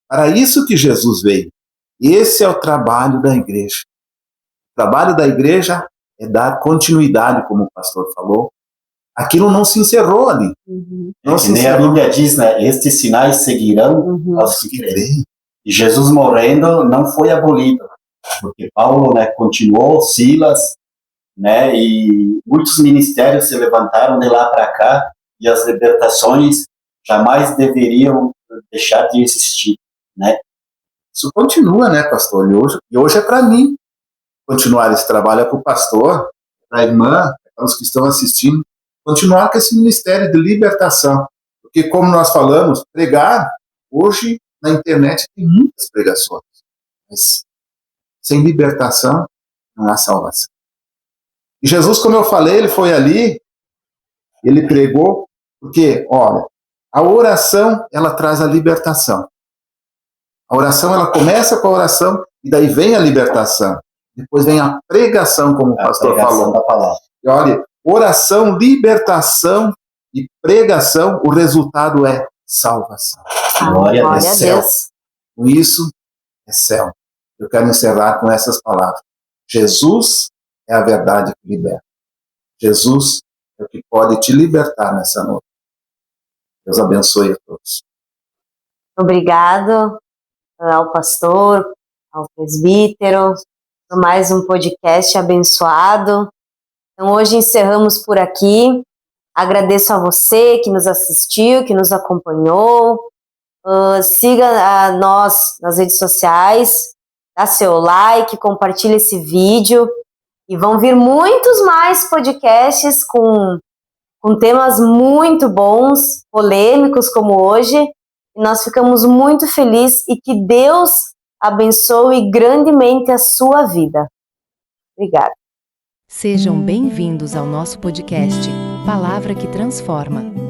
Para isso que Jesus veio. Esse é o trabalho da igreja. O trabalho da igreja é dar continuidade, como o pastor falou. Aquilo não se encerrou ali. Não se nem encerrou. A Bíblia diz, né? Estes sinais seguirão aos que creem. E Jesus morrendo não foi abolido, porque Paulo, né, continuou, Silas, né, e muitos ministérios se levantaram de lá para cá, e as libertações jamais deveriam deixar de existir, né? Isso continua, né, pastor? E hoje é para mim continuar esse trabalho, é para o pastor, para a irmã, para os que estão assistindo, continuar com esse ministério de libertação. Porque, como nós falamos, pregar, hoje na internet tem muitas pregações, mas sem libertação não há salvação. E Jesus, como eu falei, ele foi ali, ele pregou, porque, olha, a oração, ela traz a libertação. A oração, ela começa com a oração, e daí vem a libertação. Depois vem a pregação, como o pastor falou. Da palavra. E olha, oração, libertação e pregação, o resultado é salvação. Glória a Deus. Com isso, é céu. Eu quero encerrar com essas palavras. Jesus é a verdade que liberta. Jesus é o que pode te libertar nessa noite. Deus abençoe a todos. Obrigado ao pastor, ao presbítero, por mais um podcast abençoado. Então, hoje encerramos por aqui. Agradeço a você que nos assistiu, que nos acompanhou. Siga nós nas redes sociais, dá seu like, compartilhe esse vídeo. E vão vir muitos mais podcasts com temas muito bons, polêmicos como hoje. E nós ficamos muito felizes e que Deus abençoe grandemente a sua vida. Obrigada. Sejam bem-vindos ao nosso podcast, Palavra que Transforma.